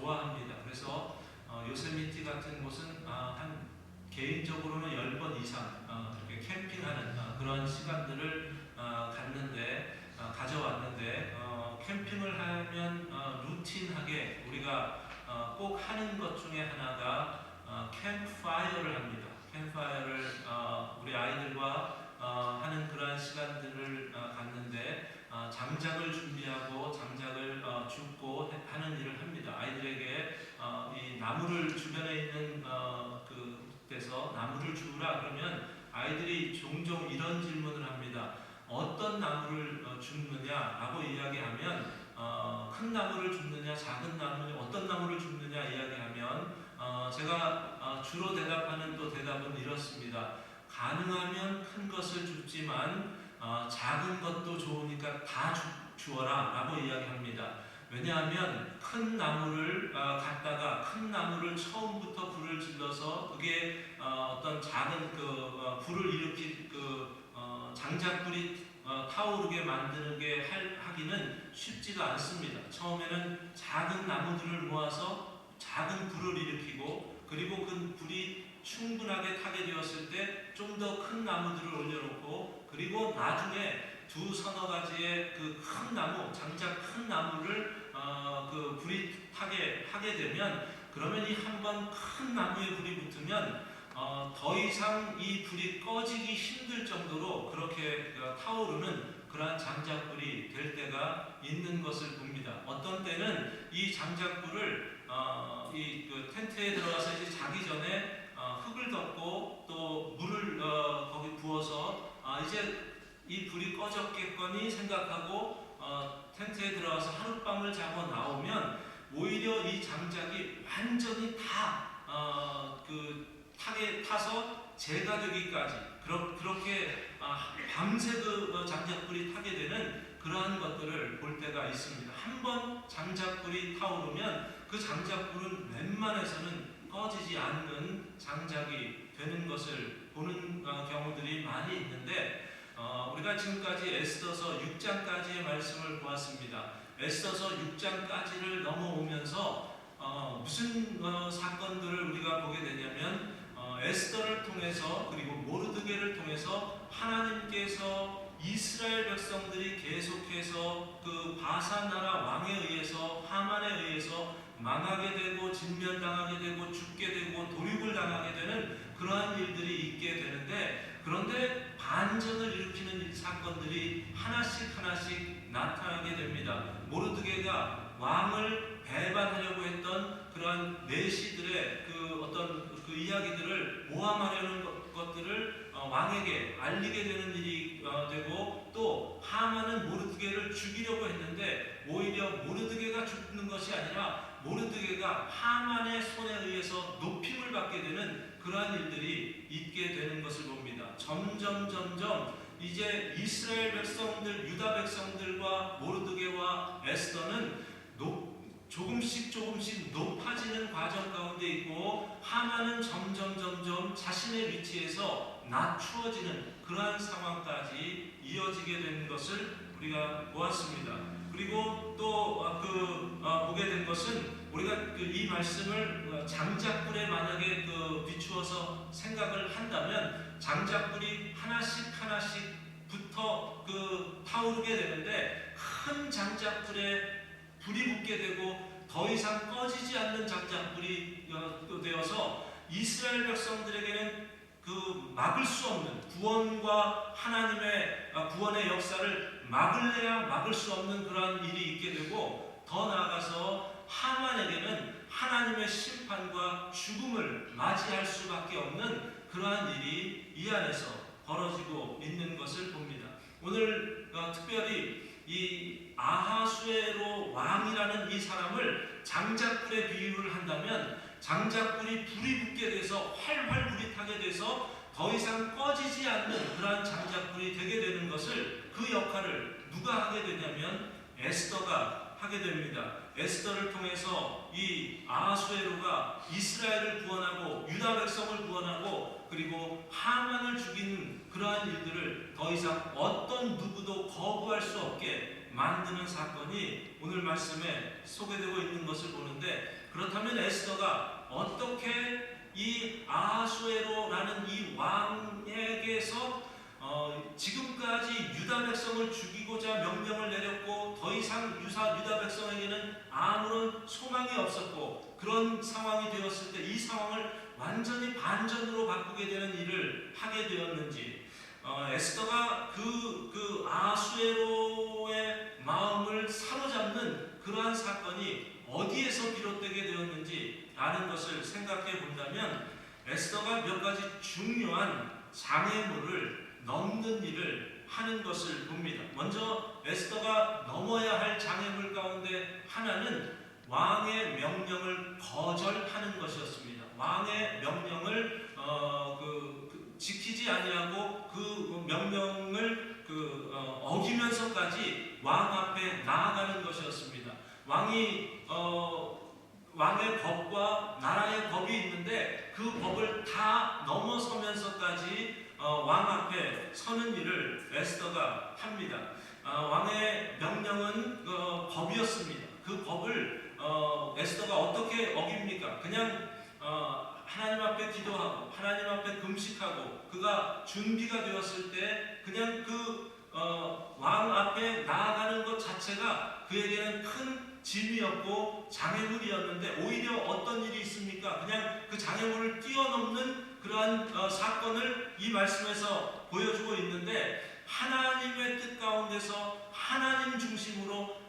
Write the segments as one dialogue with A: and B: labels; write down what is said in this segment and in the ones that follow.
A: 좋아합니다. 그래서 요세미티 같은 곳은 한 개인적으로는 10번 이상 이렇게 캠핑하는 그런 시간들을 가져왔는데 캠핑을 하면 루틴하게 우리가 꼭 하는 것 중에 하나가 캠프파이어를 합니다. 캠프파이어를 우리 아이들과 하는 그러한 시간들을 갖는데 장작을 준비하고 장작을 줍고 하는 일을 합니다. 아이들에게 이 나무를 주변에 있는 그때서 나무를 주우라 그러면 아이들이 종종 이런 질문을 합니다. 어떤 나무를 줍느냐라고 이야기하면 큰 나무를 줍느냐 작은 나무냐 어떤 나무를 줍느냐 이야기하면 제가 주로 대답하는 또 대답은 이렇습니다. 가능하면 큰 것을 줍지만 작은 것도 좋으니까 다 주어라 라고 이야기합니다. 왜냐하면 큰 나무를 갖다가 큰 나무를 처음부터 불을 질러서 그게 어떤 작은 불을 일으킬 장작불이 타오르게 만드는 게 하기는 쉽지가 않습니다. 처음에는 작은 나무들을 모아서 작은 불을 일으키고 그리고 그 불이 충분하게 타게 되었을 때 좀 더 큰 나무들을 올려놓고 그리고 나중에 서너 가지의 그 큰 나무, 장작 큰 나무를 그 불이 타게 하게 되면 그러면 이 한 번 큰 나무에 불이 붙으면 더 이상 이 불이 꺼지기 힘들 정도로 그렇게 타오르는 그러한 장작불이 될 때가 있는 것을 봅니다. 어떤 때는 이 장작불을 이 텐트에 들어가서 이제 자기 전에 흙을 덮고 또 물을 거기 부어서 이제 이 불이 꺼졌겠거니 생각하고 텐트에 들어가서 하룻밤을 자고 나오면 오히려 이 장작이 완전히 타게 타서 재가 되기까지 그렇게 밤새 그 장작불이 타게 되는 그러한 것들을 볼 때가 있습니다. 한번 장작불이 타오르면 그 장작불은 웬만해서는 꺼지지 않는 장작이 되는 것을 보는 경우들이 많이 있는데 우리가 지금까지 에스더서 6장까지의 말씀을 보았습니다. 에스더서 6장까지를 넘어오면서 무슨 사건들을 우리가 보게 되냐면 에스더를 통해서 그리고 모르드게를 통해서 하나님께서 이스라엘 백성들이 계속해서 그 바산 나라 왕에 의해서 하만에 의해서 망하게 되고 진멸당하게 되고 죽게 되고 도륙을 당하게 되는 그러한 일들이 있게 되는데 그런데 반전을 일으키는 사건들이 하나씩 나타나게 됩니다. 모르드게가 왕을 배반하려고 했던 그러한 내시들의 그 이야기들을 모함하려는 것들을 왕에게 알리게 되는 일이 되고 또 하만은 모르드게를 죽이려고 했는데 오히려 모르드게가 죽는 것이 아니라 모르드게가 하만의 손에 의해서 높임을 받게 되는 그러한 일들이 있게 되는 것을 봅니다. 점점 이제 이스라엘 백성들, 유다 백성들과 모르드게와 에스더는 조금씩 높아지는 과정 가운데 있고 하만은 점점 자신의 위치에서 낮추어지는 그러한 상황까지 이어지게 되는 것을 우리가 보았습니다. 그리고 또 보게 된 것은 우리가 이 말씀을 장작불에 만약에 비추어서 생각을 한다면 장작불이 하나씩 붙어 타오르게 되는데 큰 장작불에 불이 붙게 되고 더 이상 꺼지지 않는 장작불이 되어서 이스라엘 백성들에게는 막을 수 없는 구원과 하나님의 구원의 역사를 막을래야 막을 수 없는 그러한 일이 있게 되고 더 나아가서 하만에게는 하나님의 심판과 죽음을 맞이할 수밖에 없는 그러한 일이 이 안에서 벌어지고 있는 것을 봅니다. 오늘 특별히 이 아하수에로 왕이라는 이 사람을 장작불에 비유를 한다면 장작불이 불이 붙게 돼서 활활 불이 타게 돼서 더 이상 꺼지지 않는 그러한 장작불이 되게 되는 것을 그 역할을 누가 하게 되냐면 에스더가 하게 됩니다. 에스더를 통해서 이 아하수에로가 이스라엘을 구원하고 유다 백성을 구원하고 그리고 하만을 죽이는 그러한 일들을 더 이상 어떤 누구도 거부할 수 없게 만드는 사건이 오늘 말씀에 소개되고 있는 것을 보는데, 그렇다면 에스더가 어떻게 이 아하수에로라는 이 왕에게서 지금까지 유다 백성을 죽이고자 명령을 내렸고 더 이상 유다 백성에게는 아무런 소망이 없었고 그런 상황이 되었을 때 이 상황을 완전히 반전으로 바꾸게 되는 일을 하게 되었는지, 에스더가 그 아하수에로의 마음을 사로잡는 그러한 사건이 어디에서 비롯되게 되었는지 라는 것을 생각해 본다면, 에스더가 몇 가지 중요한 장애물을 넘는 일을 하는 것을 봅니다. 먼저 에스더가 넘어야 할 장애물 가운데 하나는 왕의 명령을 거절하는 것이었습니다. 왕의 명령을 지키지 아니하고 그 명령을 어기면서까지 왕 앞에 나아가는 것이었습니다. 왕의 법과 나라의 법이 있는데 그 법을 다 넘어서면서까지 왕 앞에 서는 일을 에스더가 합니다. 왕의 명령은 법이었습니다. 그 법을 에스더가 어떻게 어깁니까? 그냥 하나님 앞에 기도하고 하나님 앞에 금식하고 그가 준비가 되었을 때 그냥 왕 앞에 나아가는 것 자체가 그에게는 큰 짐이었고 장애물이었는데, 오히려 어떤 일이 있습니까? 그냥 그 장애물을 뛰어넘는 그러한 사건을 이 말씀에서 보여주고 있는데, 하나님의 뜻 가운데서 하나님 중심으로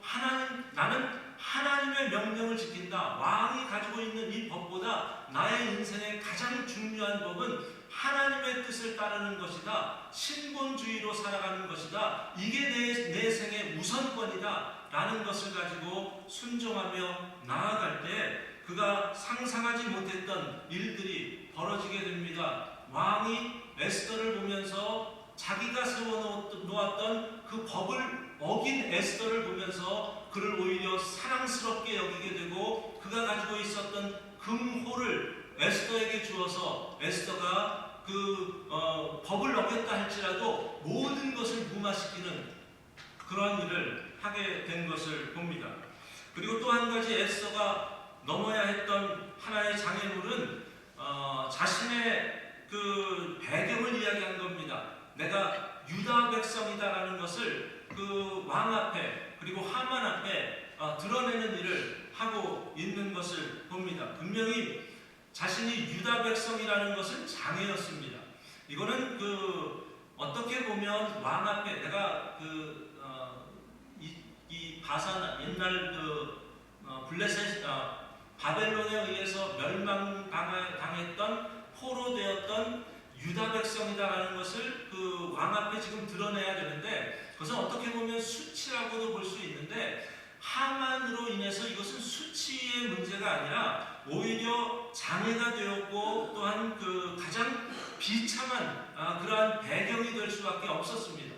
A: 나는 하나님의 명령을 지킨다. 왕이 가지고 있는 이 법보다 나의 인생의 가장 중요한 법은 하나님의 뜻을 따르는 것이다. 신본주의로 살아가는 것이다. 이게 내 생의 우선권이다 라는 것을 가지고 순종하며 나아갈 때 그가 상상하지 못했던 일들이 벌어지게 됩니다. 왕이 에스더를 보면서 자기가 세워놓았던 그 법을 어긴 에스더를 보면서 그를 오히려 사랑스럽게 여기게 되고, 그가 가지고 있었던 금호를 에스더에게 주어서 에스더가 법을 어겼다 할지라도 모든 것을 무마시키는 그런 일을 하게 된 것을 봅니다. 그리고 또 한 가지 에스더가 넘어야 했던 하나의 장애물은 자신의 그 배경을 이야기한 겁니다. 내가 유다 백성이다라는 것을 그 왕 앞에 그리고 하만 앞에 드러내는 일을 하고 있는 것을 봅니다. 분명히 자신이 유다 백성이라는 것은 장애였습니다. 이거는 어떻게 보면 왕 앞에 내가 이 바산 옛날 블레셋 바벨론에 의해서 멸망당했던 포로되었던 유다 백성이다라는 것을 그 왕 앞에 지금 드러내야 되는데, 그것은 어떻게 보면 수치라고도 볼 수 있는데, 하만으로 인해서 이것은 수치의 문제가 아니라 오히려 장애가 되었고 또한 가장 비참한 그러한 배경이 될 수밖에 없었습니다.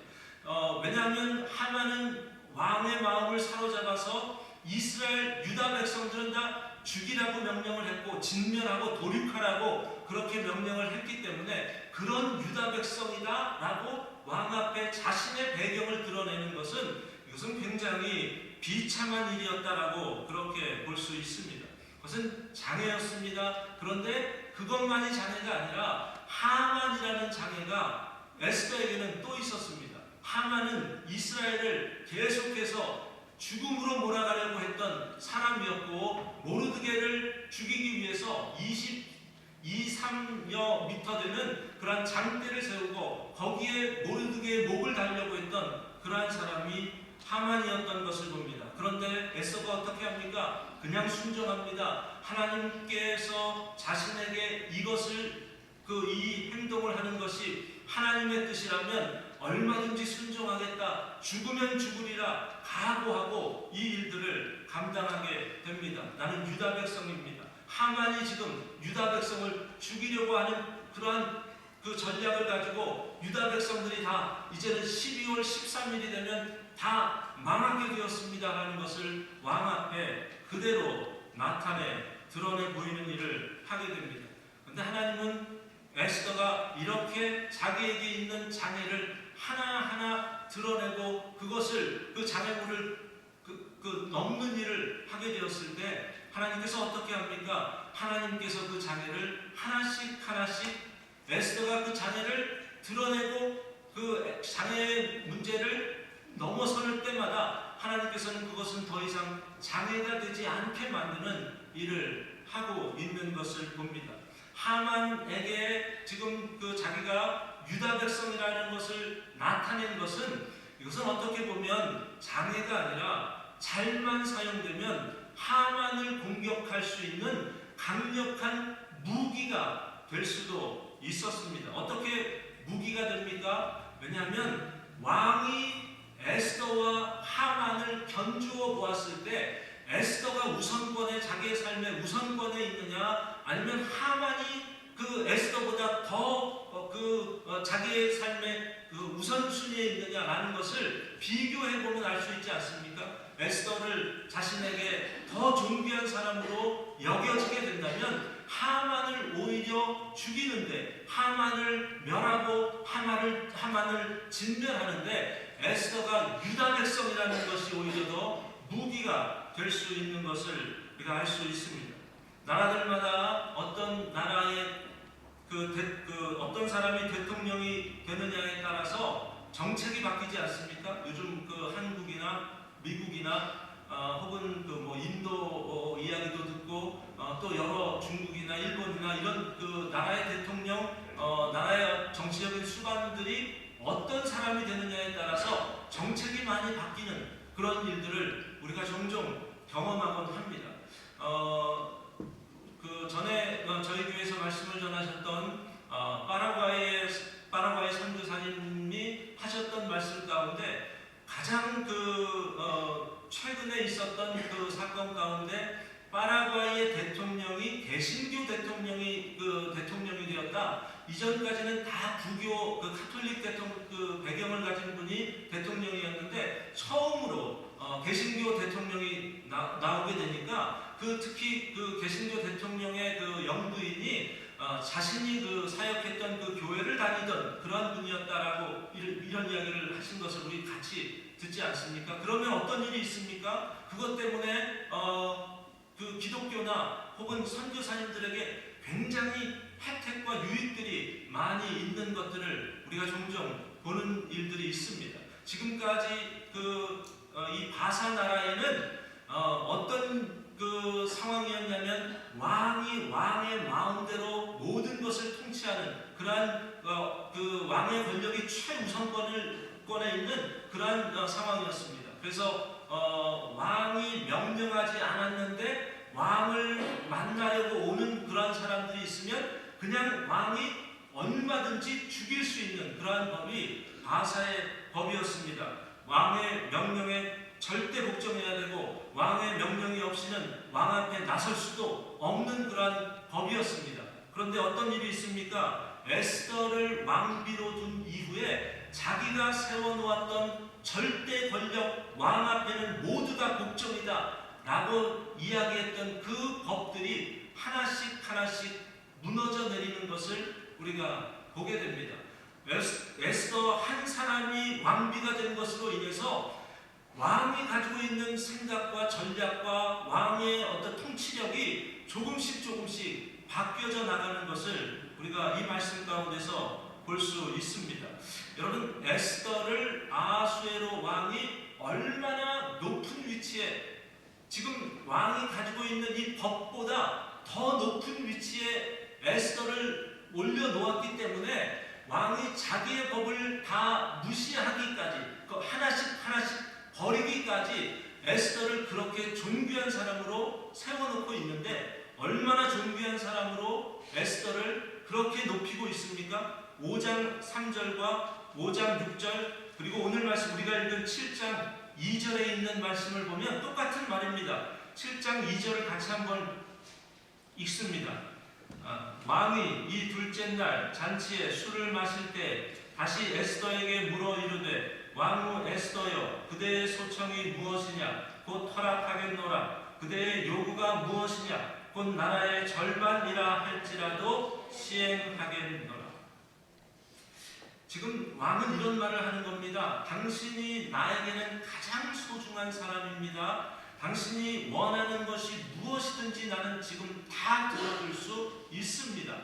A: 왜냐하면 하만은 왕의 마음을 사로잡아서 이스라엘 유다 백성들은 다 죽이라고 명령을 했고 진멸하고 도륙하라고 그렇게 명령을 했기 때문에, 그런 유다 백성이다 라고 왕 앞에 자신의 배경을 드러내는 것은 이것은 굉장히 비참한 일이었다라고 그렇게 볼 수 있습니다. 그것은 장애였습니다. 그런데 그것만이 장애가 아니라 하만이라는 장애가 에스더에게는 또 있었습니다. 하만은 이스라엘을 계속해서 죽음으로 몰아가려고 했던 사람이었고, 모르드게를 죽이기 위해서 23여 미터 되는 그러한 장대를 세우고 거기에 모르드게의 목을 달려고 했던 그러한 사람이 하만이었던 것을 봅니다. 그런데 에스더가 어떻게 합니까? 그냥 순종합니다. 하나님께서 자신에게 이 행동을 하는 것이 하나님의 뜻이라면 얼마든지 순종하겠다. 죽으면 죽으리라 각오하고 이 일들을 감당하게 됩니다. 나는 유다 백성입니다. 하만이 지금 유다 백성을 죽이려고 하는 그러한 그 전략을 가지고 유다 백성들이 다 이제는 12월 13일이 되면 다 망하게 되었습니다라는 것을 왕 앞에 그대로 나타내 드러내 보이는 일을 하게 됩니다. 그런데 하나님은 에스더가 이렇게 자기에게 있는 장애를 하나하나 드러내고 그것을 그 장애물을 넘는 일을 하게 되었을 때 하나님께서 어떻게 합니까? 하나님께서 그 장애를 하나씩 에스더가 그 장애를 드러내고 그 장애의 문제를 넘어설 때마다 하나님께서는 그것은 더 이상 장애가 되지 않게 만드는 일을 하고 있는 것을 봅니다. 하만에게 지금 그 자기가 유다 백성이라는 것을 나타낸 것은 이것은 어떻게 보면 장애가 아니라 잘만 사용되면 하만을 공격할 수 있는 강력한 무기가 될 수도 있었습니다. 어떻게 무기가 됩니까? 왜냐하면 왕이 에스더와 하만을 견주어 보았을 때 에스더가 우선권에 자기의 삶의 우선권에 있느냐 아니면 하만이 그 에스더보다 더 자기의 삶의 그 우선순위에 있느냐라는 것을 비교해 보면 알 수 있지 않습니까? 에스더를 자신에게 더 존귀한 사람으로 여겨지게 된다면 하만을 오히려 죽이는데 하만을 멸하고 하만을 진멸하는데 에스더가 유다 백성이라는 것이 오히려 더 무기가 될 수 있는 것을 우리가 알 수 있습니다. 나라들마다 어떤 나라의 어떤 사람이 대통령이 되느냐에 따라서 정책이 바뀌지 않습니까? 요즘 한국이나 미국이나 혹은 인도 이야기도 듣고 또 여러 중국이나 일본이나 이런 나라의 대통령, 나라의 정치적인 수반들이 어떤 사람이 되느냐에 따라서 정책이 많이 바뀌는 그런 일들을 우리가 종종 경험하곤 합니다. 전에 저희 교회에서 말씀을 전하셨던 파라과이 선교사님이 하셨던 말씀 가운데 가장 최근에 있었던 그 사건 가운데 파라과이의 대통령이 개신교 대통령이 대통령이 되었다. 이전까지는 다 부교 카톨릭 배경을 가진 분이 대통령이었는데 처음으로 개신교 대통령이 나오게 되니까 특히 개신교 대통령의 영부인이 자신이 사역했던 교회를 다니던 그런 분이었다라고 이런 이야기를 하신 것을 우리 같이 듣지 않습니까? 그러면 어떤 일이 있습니까? 그것 때문에 기독교나 혹은 선교사님들에게 굉장히 혜택과 유익들이 많이 있는 것들을 우리가 종종 보는 일들이 있습니다. 지금까지 이 바사 나라에는 어떤 상황이었냐면 왕이 왕의 마음대로 모든 것을 통치하는 그러한 왕의 권력이 최우선권에 있는 그러한 상황이었습니다. 그래서 왕이 명령하지 않았는데 왕을 만나려고 오는 그러한 사람들이 있으면 그냥 왕이 얼마든지 죽일 수 있는 그러한 법이 바사의 법이었습니다. 왕의 명령에 절대 복종해야 되고 왕의 명령이 없이는 왕 앞에 나설 수도 없는 그러한 법이었습니다. 그런데 어떤 일이 있습니까? 에스더를 왕비로 둔 이후에 자기가 세워놓았던 절대 권력 왕 앞에는 모두 다 복종이다 라고 이야기했던 그 법들이 하나씩 무너져 내리는 것을 우리가 보게 됩니다. 에스더 한 사람이 왕비가 된 것으로 인해서 왕이 가지고 있는 생각과 전략과 왕의 어떤 통치력이 조금씩 바뀌어져 나가는 것을 우리가 이 말씀 가운데서 볼 수 있습니다. 여러분, 에스더를 아하수에로 왕이 얼마나 높은 위치에 지금 왕이 가지고 있는 이 법보다 더 높은 위치에 에스더를 올려놓았기 때문에 왕이 자기의 법을 다 무시하기까지 하나씩 버리기까지 에스더를 그렇게 존귀한 사람으로 세워놓고 있는데 얼마나 존귀한 사람으로 에스더를 그렇게 높이고 있습니까? 5장 3절과 5장 6절 그리고 오늘 말씀 우리가 읽은 7장 2절에 있는 말씀을 보면 똑같은 말입니다. 7장 2절을 같이 한번 읽습니다. 왕이 이 둘째 날 잔치에 술을 마실 때 다시 에스더에게 물어 이르되 왕후 에스더여 그대의 소청이 무엇이냐 곧 허락하겠노라 그대의 요구가 무엇이냐 곧 나라의 절반이라 할지라도 시행하겠노라. 지금 왕은 이런 말을 하는 겁니다. 당신이 나에게는 가장 소중한 사람입니다. 당신이 원하는 것이 무엇이든지 나는 지금 다 들어줄 수 있습니다.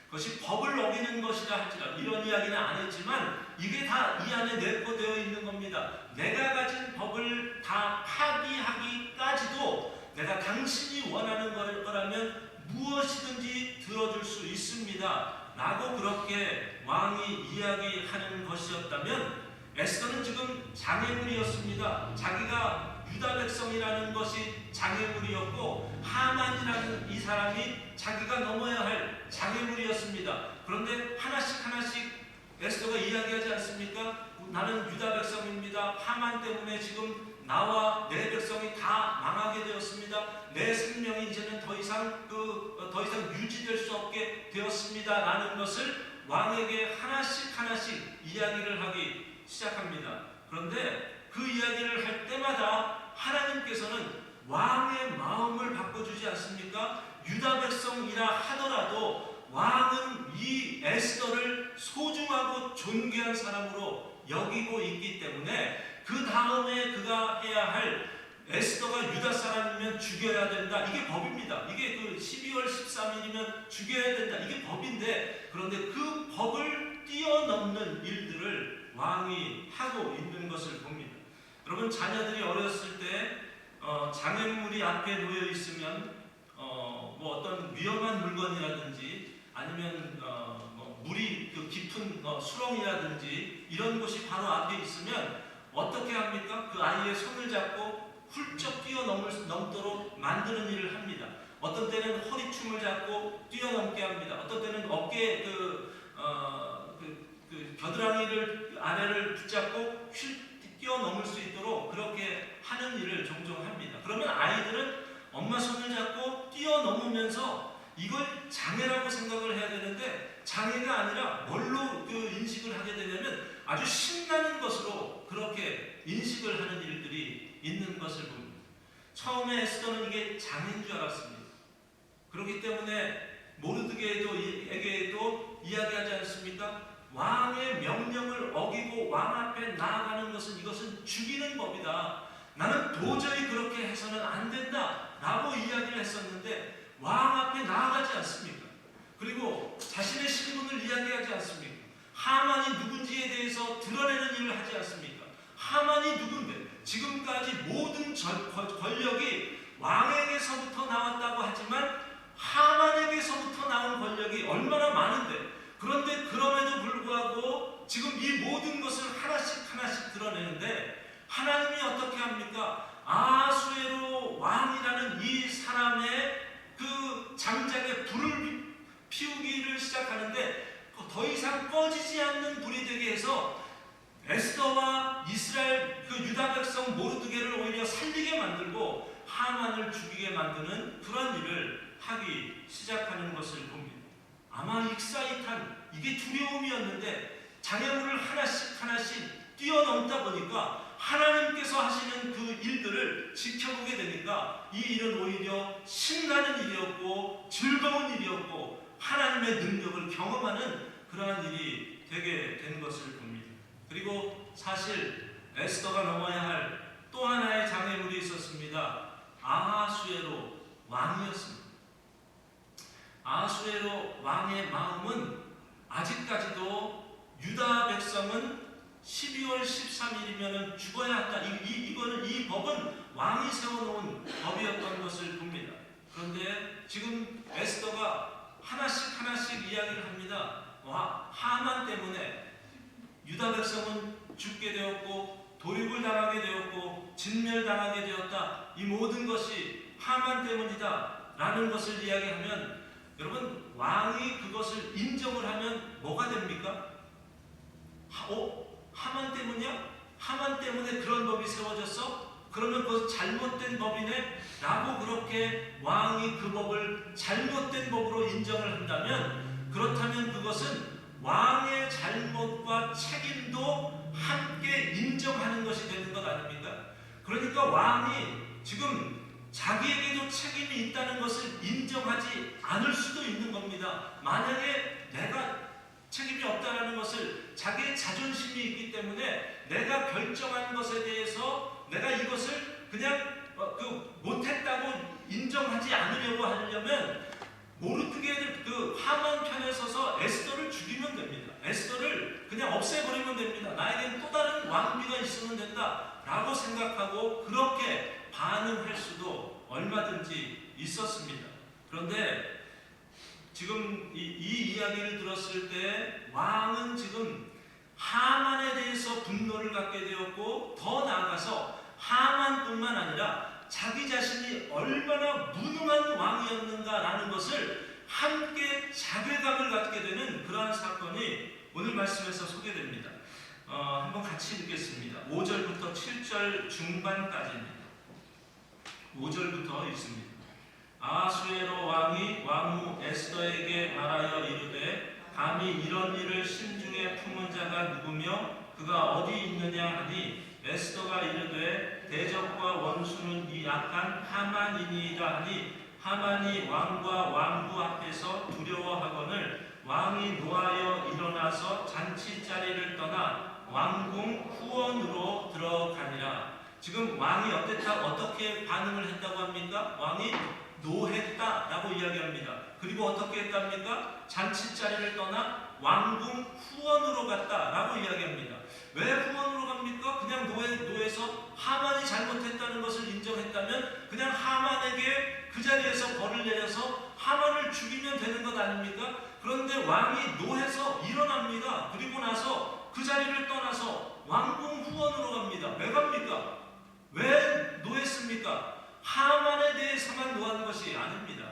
A: 그것이 법을 어기는 것이라 할지라도, 이런 이야기는 안 했지만 이게 다 이 안에 내포되어 있는 겁니다. 내가 가진 법을 다 파기하기까지도 내가 당신이 원하는 거라면 무엇이든지 들어줄 수 있습니다 라고 그렇게 왕이 이야기하는 것이었다면, 에스더는 지금 장애물이었습니다. 자기가 유다 백성이라는 것이 장애물이었고, 하만이라는 이 사람이 자기가 넘어야 할 장애물이었습니다. 그런데 하나씩 에스더가 이야기하지 않습니까? 나는 유다 백성입니다. 하만 때문에 지금 나와 내 백성이 다 망하게 되었습니다. 내 생명이 이제는 더 이상 유지될 수 없게 되었습니다 라는 것을 왕에게 하나씩 이야기를 하기 시작합니다. 그런데 그 이야기를 할 때마다 하나님께서는 왕의 마음을 바꿔주지 않습니까? 유다 백성이라 하더라도 왕은 이 에스더를 소중하고 존귀한 사람으로 여기고 있기 때문에 그 다음에 그가 해야 할, 에스더가 유다 사람이면 죽여야 된다. 이게 법입니다. 이게 그 12월 13일이면 죽여야 된다. 이게 법인데, 그런데 그 법을 뛰어넘는 일들을 왕이 하고 있는 것을 봅니다. 여러분, 자녀들이 어렸을 때 장애물이 앞에 놓여 있으면 뭐 어떤 위험한 물건이라든지 아니면 물이 깊은 수렁이라든지 이런 곳이 바로 앞에 있으면 어떻게 합니까? 그 아이의 손을 잡고 훌쩍 뛰어넘도록 만드는 일을 합니다. 어떤 때는 허리춤을 잡고 뛰어넘게 합니다. 어떤 때는 어깨에 겨드랑이를 아래를 붙잡고 뛰어넘을 수 있도록 그렇게 하는 일을 종종 합니다. 그러면 아이들은 엄마 손을 잡고 뛰어넘으면서 이걸 장애라고 생각을 해야 되는데, 장애가 아니라 뭘로 인식을 하게 되냐면 아주 신나는 것으로 그렇게 인식을 하는 일들이 있는 것을 봅니다. 처음에 에스더는 이게 장애인 줄 알았습니다. 그렇기 때문에 모르드게에게도 이야기하지 않습니까? 왕의 명령을 어기고 왕 앞에 나아가는 것은, 이것은 죽이는 법이다. 나는 도저히 그렇게 해서는 안 된다 라고 이야기를 했었는데 왕 앞에 나아가지 않습니까? 그리고 자신의 신분을 이야기하지 않습니까? 하만이 누군지에 대해서 드러내는 일을 하지 않습니까? 하만이 누군데? 지금까지 모든 권력이 왕에게서부터 나왔다고 하지만 하만에게서부터 나온 권력이 얼마나 많은데, 그런데 그럼에도 불구하고 지금 이 모든 것을 하나씩 드러내는데, 하나님이 어떻게 합니까? 아수에로 왕이라는 이 사람의 그 장작에 불을 피우기를 시작하는데 더 이상 꺼지지 않는 불이 되게 해서 에스더와 이스라엘 유다 백성 모르드게를 오히려 살리게 만들고 하만을 죽이게 만드는 그런 일을 하기 시작하는 것을 봅니다. 아마 익사이탄, 이게 두려움이었는데 장애물을 하나씩 뛰어넘다 보니까 하나님께서 하시는 그 일들을 지켜보게 되니까 이 일은 오히려 신나는 일이었고 즐거운 일이었고 하나님의 능력을 경험하는 그러한 일이 되게 된 것을 봅니다. 그리고 사실 에스더가 넘어야 할 또 하나의 장애물이 있었습니다. 아하수에로 왕이었습니다. 아하수에로 왕의 마음은 아직까지도 유다 백성은 12월 13일이면 죽어야 한다. 이 법은 왕이 세워놓은 법이었던 것을 봅니다. 그런데 지금 에스더가 하나씩 이야기를 합니다. 하만 때문에 유다 백성은 죽게 되었고 도륙을 당하게 되었고 진멸당하게 되었다. 이 모든 것이 하만 때문이다 라는 것을 이야기하면, 여러분, 왕이 그것을 인정을 하면 뭐가 됩니까? 하만 때문이야? 하만 때문에 그런 법이 세워졌어? 그러면 그것은 잘못된 법이네? 라고 그렇게 왕이 그 법을 잘못된 법으로 인정을 한다면, 그렇다면 그것은 왕의 잘못과 책임도 함께 인정하는 것이 되는 것 아닙니까? 그러니까 왕이 지금 자기에게도 책임이 있다는 것을 인정하지 않을 수도 있는 겁니다. 만약에 내가 책임이 없다는 것을 자기의 자존심이 있기 때문에 내가 결정한 것에 대해서 내가 이것을 그냥 못했다고 인정하지 않으려고 하려면 모르드게를 하만 편에 서서 에스더를 죽이면 됩니다. 에스더를 그냥 없애버리면 됩니다. 나에겐 또 다른 왕비가 있으면 된다 라고 생각하고 그렇게 반응할 수도 얼마든지 있었습니다. 그런데 지금 이 이야기를 들었을 때 왕은 지금 하만에 대해서 분노를 갖게 되었고, 더 나아가서 하만뿐만 아니라 자기 자신이 얼마나 무능한 왕이었는가라는 것을 함께 자괴감을 갖게 되는 그러한 사건이 오늘 말씀에서 소개됩니다. 한번 같이 읽겠습니다. 5절부터 7절 중반까지입니다. 5절부터 읽습니다. 아하수에로 왕이 왕후 에스더에게 말하여 이르되 감히 이런 일을 심중에 품은 자가 누구며 그가 어디 있느냐 하니, 에스더가 이르되 대적과 원수는 이 악한 하만이니이다 하니, 하만이 왕과 왕후 앞에서 두려워하거늘 왕이 노하여 일어나서 잔치자리를 떠나 왕궁 후원으로 들어가니라. 지금 왕이 어떻게 반응을 했다고 합니까? 왕이 노했다라고 이야기합니다. 그리고 어떻게 했답니까? 잔치자리를 떠나 왕궁 후원으로 갔다라고 이야기합니다. 왜 후원으로 갑니까? 그냥 노해서 하만이 잘못했다는 것을 인정했다면 그냥 하만에게 그 자리에서 벌을 내려서 하만을 죽이면 되는 것 아닙니까? 그런데 왕이 노해서 일어납니다. 그리고 나서 그 자리를 떠나서 왕궁 후원으로 갑니다. 왜 갑니까? 왜 노했습니까? 하만에 대해서만 노한 것이 아닙니다.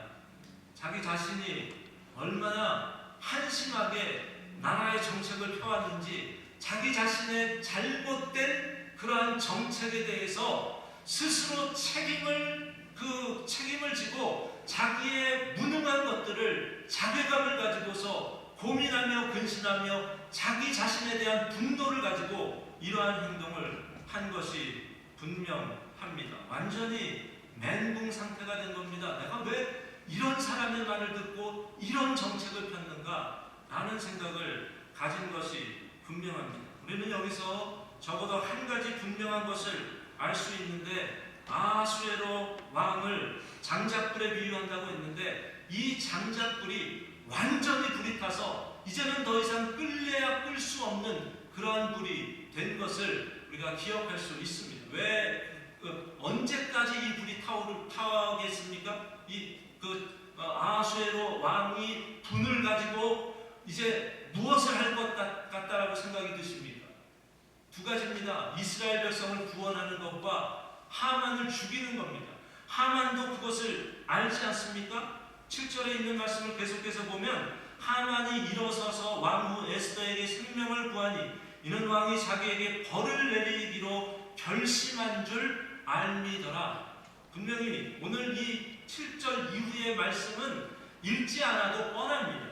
A: 자기 자신이 얼마나 한심하게 나라의 정책을 펴왔는지, 자기 자신의 잘못된 그러한 정책에 대해서 스스로 책임을 지고 자기의 무능한 것들을 자괴감을 가지고서 고민하며 근신하며 자기 자신에 대한 분노를 가지고 이러한 행동을 한 것이 분명합니다. 완전히 멘붕 상태가 된 겁니다. 내가 왜 이런 사람의 말을 듣고 이런 정책을 폈는가 라는 생각을 가진 것이 분명합니다. 우리는 여기서 적어도 한 가지 분명한 것을 알 수 있는데, 아하수에로 왕을 장작불에 비유한다고 했는데 이 장작불이 완전히 불이 타서 이제는 더 이상 끌래야 끌 수 없는 그러한 불이 된 것을 우리가 기억할 수 있습니다. 왜 언제까지 이 불이 타오겠습니까? 아하수에로 왕이 분을 가지고 이제 무엇을 할 것 같다라고 생각이 드십니까? 두 가지입니다. 이스라엘 백성을 구원하는 것과 하만을 죽이는 겁니다. 하만도 그것을 알지 않습니까? 7절에 있는 말씀을 계속해서 보면 하만이 일어서서 왕후 에스더에게 생명을 구하니 이는 왕이 자기에게 벌을 내리기로 결심한 줄 알미더라. 분명히 오늘 이 7절 이후의 말씀은 읽지 않아도 뻔합니다.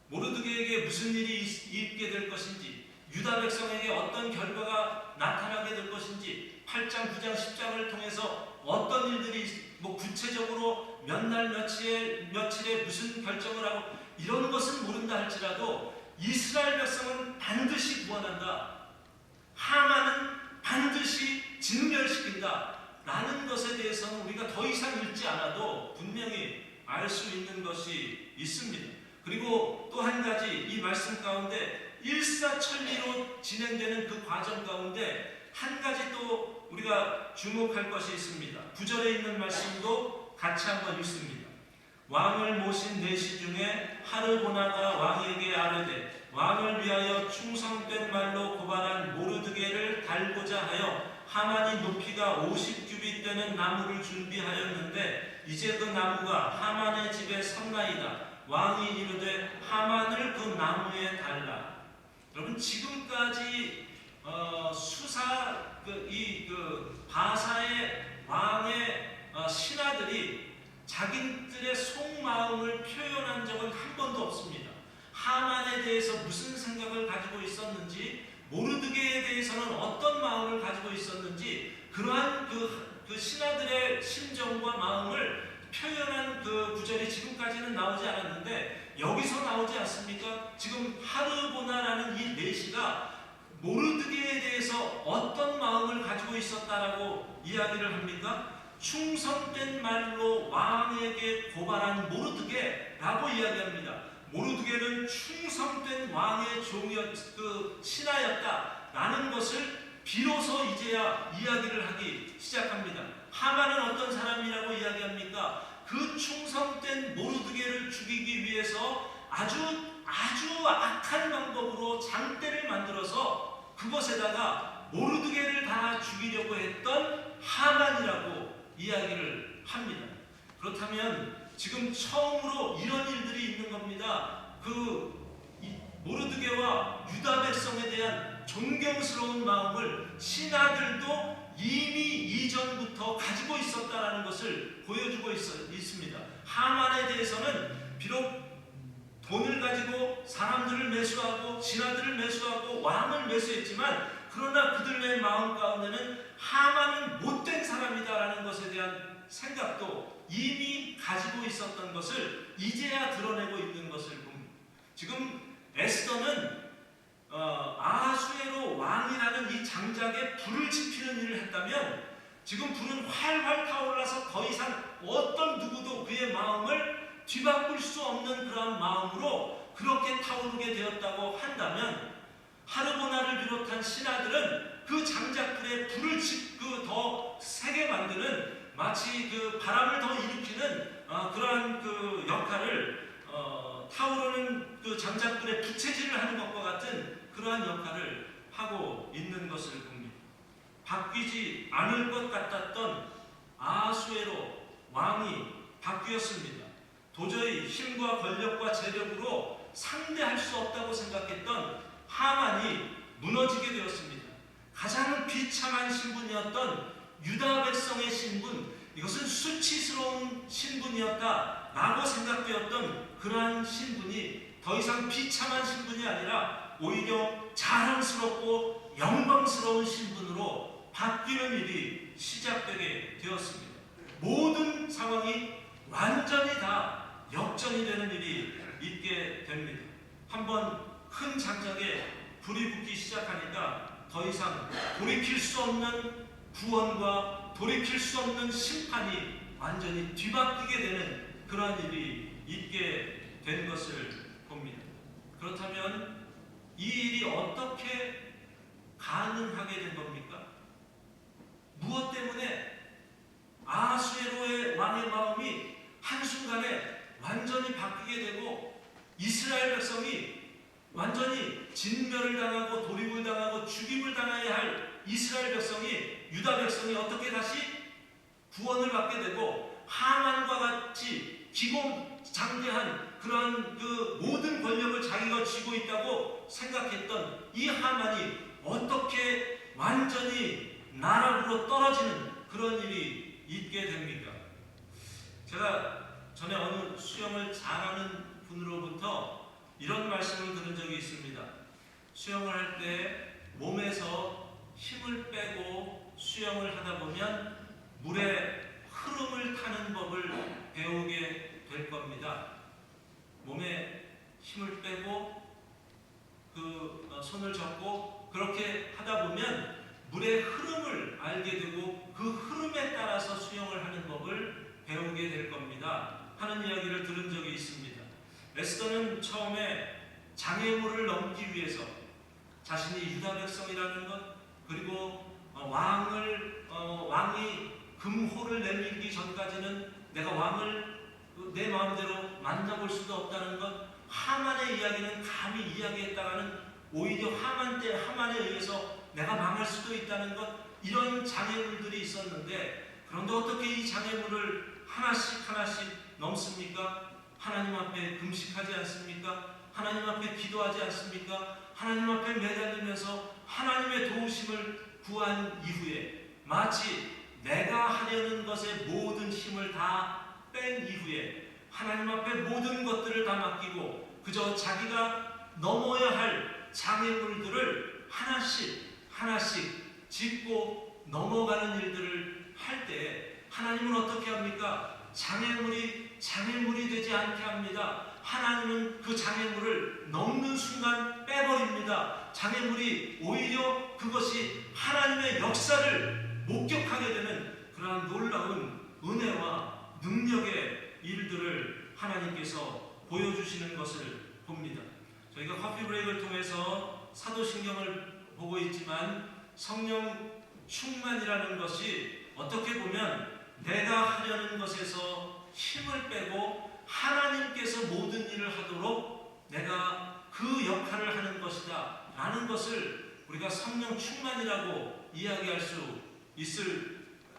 A: 모르드게에게 무슨 일이 있게 될 것인지, 유다 백성에게 어떤 결과가 나타나게 될 것인지, 8장, 9장, 10장을 통해서 어떤 일들이 구체적으로 몇 날 며칠에 무슨 결정을 하고 이런 것은 모른다 할지라도 이스라엘 백성은 반드시 구원한다, 하만은 반드시 진멸시킨다 라는 것에 대해서는 우리가 더 이상 읽지 않아도 분명히 알 수 있는 것이 있습니다. 그리고 또 한 가지, 이 말씀 가운데 일사천리로 진행되는 그 과정 가운데 한 가지 또 우리가 주목할 것이 있습니다. 9절에 있는 말씀도 같이 한번 읽습니다. 왕을 모신 내시 중에 하르보나가 왕에게 아뢰되 왕을 위하여 충성된 말로 고발한 모르드게를 달고자 하여 하만이 높이가 50규빗 되는 나무를 준비하였는데 이제 그 나무가 하만의 집에 섰나이다. 왕이 이르되 하만을 그 나무에 달라. 여러분, 지금까지 바사의 왕의 신하들이 자기들의 속마음을 표현한 적은 한 번도 없습니다. 하만에 대해서 무슨 생각을 가지고 있었는지, 모르드게에 대해서는 어떤 마음을 가지고 있었는지, 그러한 그 신하들의 심정과 마음을 표현한 그 구절이 지금까지는 나오지 않았는데 여기서 나오지 않습니까? 지금 하르보나라는 이 내시가 모르드게에 대해서 어떤 마음을 가지고 있었다라고 이야기를 합니까? 충성된 말로 왕에게 고발한 모르드게라고 이야기합니다. 모르드게는 충성된 왕의 신하였다라는 것을 비로소 이제야 이야기를 하기 시작합니다. 하만은 어떤 사람이라고 이야기합니까? 그 충성된 모르드게를 죽이기 위해서 아주 악한 방법으로 장대를 만들어서 그것에다가 모르드게를 다 죽이려고 했던 하만이라고 이야기를 합니다. 그렇다면 지금 처음으로 이런 일들이 있는 겁니다. 모르드게와 유다 백성에 대한 존경스러운 마음을 신하들도 이미 이전부터 가지고 있었다는 것을 보여주고 있습니다. 하만에 대해서는 비록 돈을 가지고 사람들을 매수하고 신하들을 매수하고 왕을 매수했지만 그러나 그들의 마음 가운데는 하만은 못된 사람이다라는 것에 대한 생각도 이미 가지고 있었던 것을 이제야 드러내고 있는 것을 봅니다. 지금 에스더는 아하수에로 왕이라는 이 장작에 불을 지피는 일을 했다면 지금 불은 활활 타올라서 더 이상 어떤 누구도 그의 마음을 뒤바꿀 수 없는 그러한 마음으로 그렇게 타오르게 되었다고 한다면 하르보나를 비롯한 신하들은 그 장작불에 불을 더 세게 만드는 마치 그 바람을 더 일으키는 그러한 그 역할을 타오르는 그 장작불에 부채질을 하는 것과 같은 그러한 역할을 하고 있는 것을 봅니다. 바뀌지 않을 것 같았던 아하수에로 왕이 바뀌었습니다. 도저히 힘과 권력과 재력으로 상대할 수 없다고 생각했던 하만이 무너지게 되었습니다. 가장 비참한 신분이었던 유다 백성의 신분, 이것은 수치스러운 신분이었다라고 생각되었던 그러한 신분이 더 이상 비참한 신분이 아니라 오히려 자랑스럽고 영광스러운 신분으로 바뀌는 일이 시작되게 되었습니다. 모든 상황이 완전히 다 역전이 되는 일이 있게 됩니다. 한번 큰 장작에 불이 붙기 시작하니까 더 이상 돌이킬 수 없는 구원과 돌이킬 수 없는 심판이 완전히 뒤바뀌게 되는 그러한 일이 있게 된 것을 봅니다. 그렇다면 이 일이 어떻게 가능하게 된 겁니까? 무엇 때문에 아하수에로의 왕의 마음이 한순간에 완전히 바뀌게 되고 이스라엘 백성이 완전히 진멸을 당하고 도륙을 당하고 죽임을 당해야 할 이스라엘 백성이, 유다 백성이 어떻게 다시 구원을 받게 되고 하만과 같이 기고장대한 그러한 그 모든 권력을 자기가 쥐고 있다고 생각했던 이 하만이 어떻게 완전히 나락으로 떨어지는 그런 일이 있게 됩니까? 제가 전에 어느 수영을 잘하는 분으로부터 이런 말씀을 들은 적이 있습니다. 수영을 할 때 몸에서 힘을 빼고 수영을 하다 보면 물의 흐름을 타는 법을 배우게 될 겁니다. 몸에 힘을 빼고 손을 잡고 그렇게 하다 보면 물의 흐름을 알게 되고 그 흐름에 따라서 수영을 하는 법을 배우게 될 겁니다 하는 이야기를 들은 적이 있습니다. 에스더는 처음에 장애물을 넘기 위해서 자신이 유다 백성이라는 것, 그리고 왕이 금호를 내밀기 전까지는 내가 왕을 내 마음대로 만나볼 수도 없다는 것, 하만의 이야기는 감히 이야기했다가는 오히려 하만에 의해서 내가 망할 수도 있다는 것, 이런 장애물들이 있었는데, 그런데 어떻게 이 장애물을 하나씩 넘습니까? 하나님 앞에 금식하지 않습니까? 하나님 앞에 기도하지 않습니까? 하나님 앞에 매달리면서 하나님의 도우심을 구한 이후에 마치 내가 하려는 것에 모든 힘을 다 뺀 이후에 하나님 앞에 모든 것들을 다 맡기고 그저 자기가 넘어야 할 장애물들을 하나씩 짚고 넘어가는 일들을 할 때 하나님은 어떻게 합니까? 장애물이 되지 않게 합니다. 하나님은 그 장애물을 넘는 순간 빼버립니다. 장애물이 오히려 그것이 하나님의 역사를 목격하게 되는 그러한 놀라운 은혜와 능력의 일들을 하나님께서 보여주시는 것을 봅니다. 저희가 커피 브레이크를 통해서 사도신경을 보고 있지만 성령 충만이라는 것이 어떻게 보면 내가 하려는 것에서 힘을 빼고 하나님께서 모든 일을 하도록 내가 그 역할을 하는 것이다 라는 것을 우리가 성령 충만이라고 이야기할 수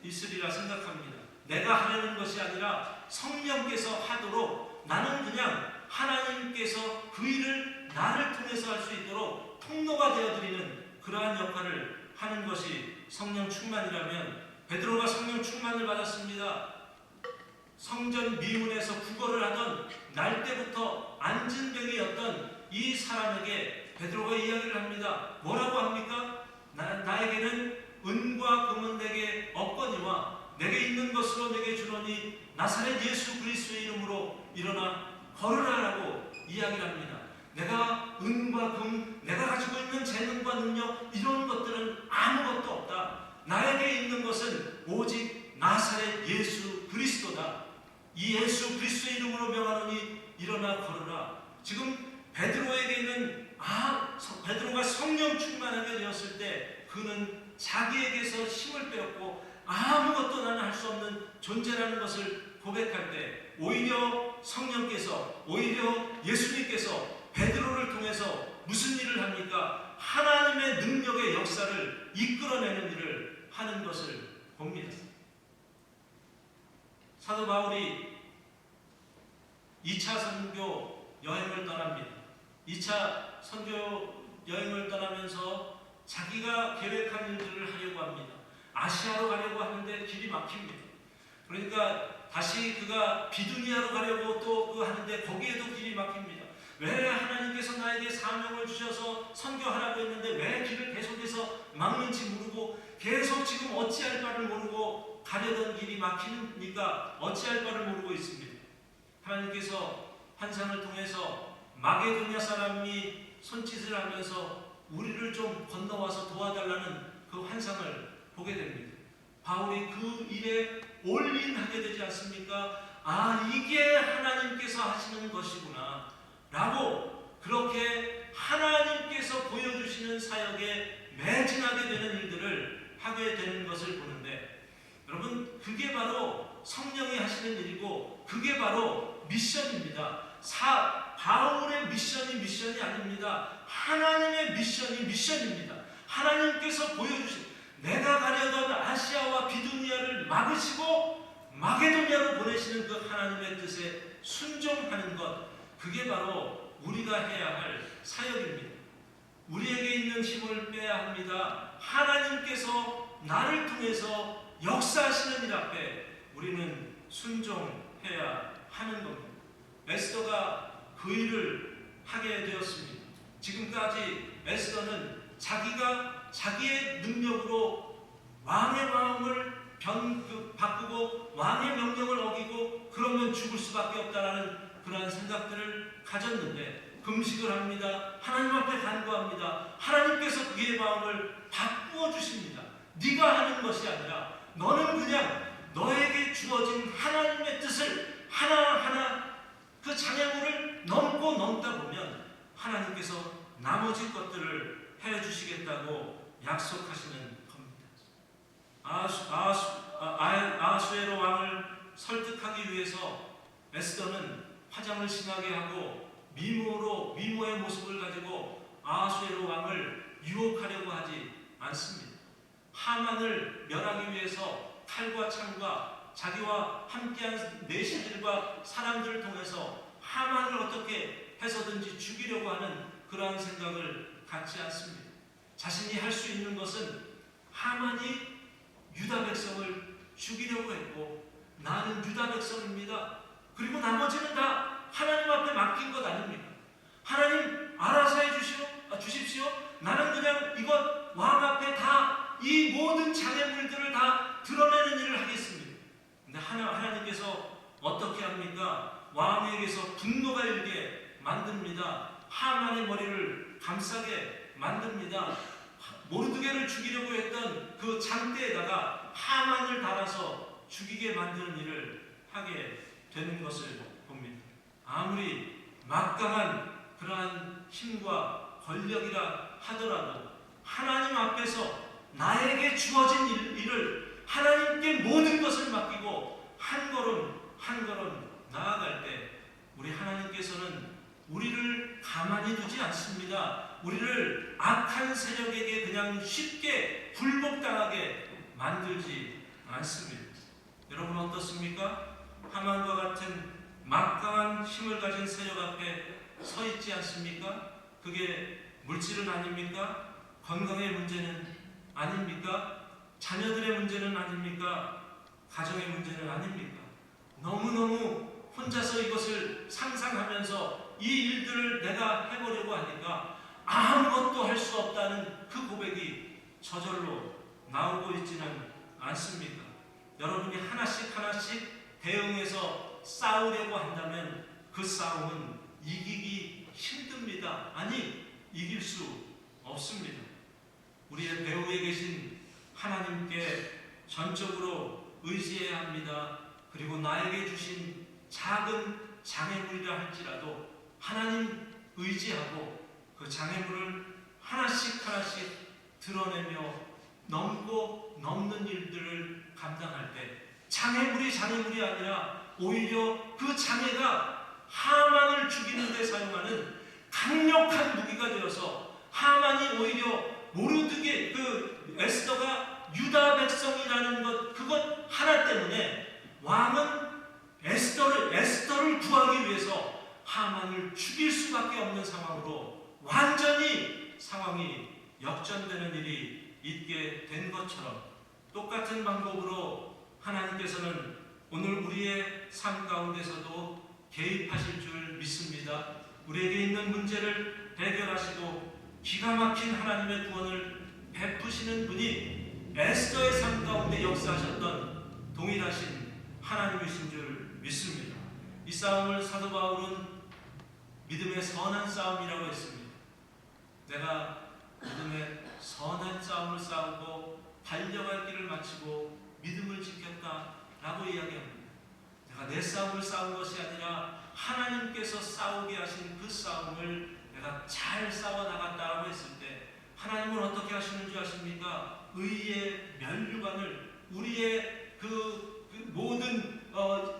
A: 있으리라 생각합니다. 내가 하려는 것이 아니라 성령께서 하도록 나는 그냥 하나님께서 그 일을 나를 통해서 할 수 있도록 통로가 되어드리는 그러한 역할을 하는 것이 성령 충만이라면 베드로가 성령 충만을 받았습니다. 성전 미문에서 구걸을 하던 날 때부터 안진뱅이였던 이 사람에게 베드로가 이야기를 합니다. 뭐라고 합니까? 나에게는 은과 금은 내게 없거니와 내게 있는 것으로 내게 주노니 나사렛 예수 그리스도의 이름으로 일어나 걸으라라고 이야기를 합니다. 내가 은과 금, 내가 가지고 있는 재능과 능력 이런 것들은 아무것도 없다. 나에게 있는 것은 오직 나사렛 예수 그리스도다. 이 예수 그리스도의 이름으로 명하노니 일어나 걸으라. 지금 베드로에게는 베드로가 성령 충만하게 되었을 때 그는 자기에게서 힘을 빼었고 아무것도 나는 할 수 없는 존재라는 것을 고백할 때 오히려 성령께서 오히려 예수님께서 베드로를 통해서 무슨 일을 합니까? 하나님의 능력의 역사를 이끌어내는 일을 하는 것을 봅니다. 사도 바울이 2차 선교 여행을 떠납니다. 2차 선교 여행을 떠나면서 자기가 계획한 일들을 하려고 합니다. 아시아로 가려고 하는데 길이 막힙니다. 그러니까 다시 그가 비두니아로 가려고 또 하는데 거기에도 길이 막힙니다. 왜 하나님께서 나에게 사명을 주셔서 선교하라고 했는데 왜 길을 계속해서 막는지 모르고 계속 지금 어찌할 바를 모르고 가려던 길이 막히니까 어찌할 바를 모르고 있습니다. 하나님께서 환상을 통해서 마게도냐 사람이 손짓을 하면서 우리를 좀 건너와서 도와달라는 그 환상을 보게 됩니다. 바울이 그 일에 올인하게 되지 않습니까? 이게 하나님께서 하시는 것이구나 라고 그렇게 하나님께서 보여주시는 사역에 매진하게 되는 일들을 하게 되는 것을 보는데 여러분 그게 바로 성령이 하시는 일이고 그게 바로 미션입니다. 바울의 미션이 아닙니다. 하나님의 미션입니다. 하나님께서 보여주신 내가 가려던 아시아와 비두니아를 막으시고 마게도냐로 보내시는 그 하나님의 뜻에 순종하는 것 그게 바로 우리가 해야 할 사역입니다. 우리에게 있는 힘을 빼야 합니다. 하나님께서 나를 통해서 역사하시는 일 앞에 우리는 순종해야 하는 겁니다. 에스더가 그 일을 하게 되었습니다. 지금까지 에스더는 자기가 자기의 능력으로 왕의 마음을 바꾸고 왕의 명령을 어기고 그러면 죽을 수밖에 없다라는 그러한 생각들을 가졌는데 금식을 합니다. 하나님 앞에 간구합니다. 하나님께서 그의 마음을 바꾸어 주십니다. 네가 하는 것이 아니라 너는 그냥 너에게 주어진 하나님의 뜻을 하나하나 그 장애물을 넘다 보면 하나님께서 나머지 것들을 해주시겠다고 약속하시는 겁니다. 아수에로 왕을 설득하기 위해서 에스더는 화장을 심하게 하고 미모의 모습을 가지고 아수에로 왕을 유혹하려고 하지 않습니다. 하만을 멸하기 위해서 칼과 창과 자기와 함께한 내시들과 사람들을 통해서 하만을 어떻게 해서든지 죽이려고 하는 그러한 생각을 갖지 않습니다. 자신이 할 수 있는 것은 하만이 유다 백성을 죽이려고 했고 나는 유다 백성입니다. 그리고 나머지는 다 하나님 앞에 맡긴 것 아닙니까? 하나님 알아서 주십시오. 나는 그냥 이것 왕 앞에 다 이 모든 장애물들을 다 드러내는 일을 하겠습니다. 근데 하나님께서 어떻게 합니까? 왕에게서 분노가 일게 만듭니다. 하만의 머리를 감싸게 만듭니다. 모르드게를 죽이려고 했던 그 장대에다가 하만을 달아서 죽이게 만드는 일을 하게 되는 것을 봅니다. 아무리 막강한 그러한 힘과 권력이라 하더라도 하나님 앞에서 나에게 주어진 일을 하나님께 모든 것을 맡기고 한 걸음 한 걸음 나아갈 때 우리 하나님께서는 우리를 가만히 두지 않습니다. 우리를 악한 세력에게 그냥 쉽게 굴복당하게 만들지 않습니다. 여러분 어떻습니까? 하만과 같은 막강한 힘을 가진 세력 앞에 서 있지 않습니까? 그게 물질은 아닙니까? 건강의 문제는 아닙니까? 자녀들의 문제는 아닙니까? 가정의 문제는 아닙니까? 너무너무 혼자서 이것을 상상하면서 이 일들을 내가 해보려고 하니까 아무것도 할 수 없다는 그 고백이 저절로 나오고 있지는 않습니까? 여러분이 하나씩 하나씩 대응해서 싸우려고 한다면 그 싸움은 이기기 힘듭니다. 아니, 이길 수 없습니다. 우리의 배후에 계신 하나님께 전적으로 의지해야 합니다. 그리고 나에게 주신 작은 장애물이라 할지라도 하나님 의지하고 그 장애물을 하나씩 하나씩 드러내며 넘고 넘는 일들을 감당할 때 장애물이 아니라 오히려 그 장애가 하만을 죽이는 데 사용하는 강력한 무기가 되어서 하만이 오히려 모르드게 그 에스더가 유다 백성이라는 그것 하나 때문에 왕은 에스더를 구하기 위해서 하만을 죽일 수밖에 없는 상황으로 완전히 상황이 역전되는 일이 있게 된 것처럼 똑같은 방법으로 하나님께서는 오늘 우리의 삶 가운데서도 개입하실 줄 믿습니다. 우리에게 있는 문제를 해결하시고 기가 막힌 하나님의 구원을 베푸시는 분이 에스더의 삶 가운데 역사하셨던 동일하신 하나님이신 줄 믿습니다. 이 싸움을 사도 바울은 믿음의 선한 싸움이라고 했습니다. 내가 믿음의 선한 싸움을 싸우고 달려갈 길을 마치고 믿음을 지켰다라고 이야기합니다. 내가 내 싸움을 싸운 것이 아니라 하나님께서 싸우게 하신 그 싸움을 내가 잘 싸워나갔다라고 했을 때 하나님은 어떻게 하시는 줄 아십니까? 의의 면류관을 우리의 그 모든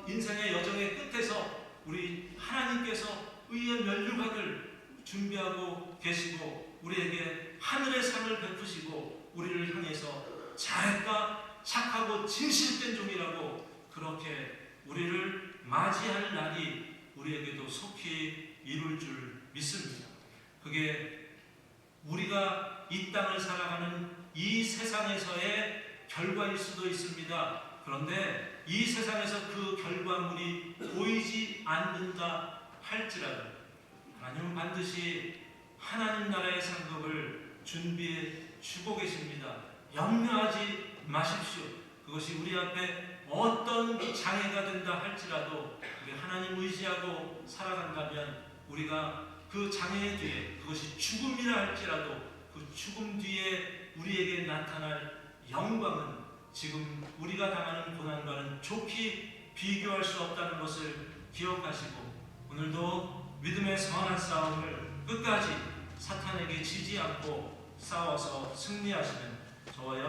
A: 인생의 여정의 끝에서 우리 하나님께서 의의 면류관을 준비하고 계시고 우리에게 하늘의 상을 베푸시고 우리를 향해서 잘했다, 착하고 진실된 종이라고 그렇게 우리를 맞이할 날이 우리에게도 속히 이룰 줄 믿습니다. 그게 우리가 이 땅을 살아가는 이 세상에서의 결과일 수도 있습니다. 그런데 이 세상에서 그 결과물이 보이지 않는다 할지라도 하나님은 반드시 하나님 나라의 상급을 준비해 주고 계십니다. 염려하지 마십시오. 그것이 우리 앞에 어떤 장애가 된다 할지라도 우리 하나님 의지하고 살아간다면 우리가 그 장애 뒤에 그것이 죽음이라 할지라도 그 죽음 뒤에 우리에게 나타날 영광은 지금 우리가 당하는 고난과는 좋게 비교할 수 없다는 것을 기억하시고 오늘도 믿음의 선한 싸움을 끝까지 사탄에게 지지 않고 싸워서 승리하시는 저와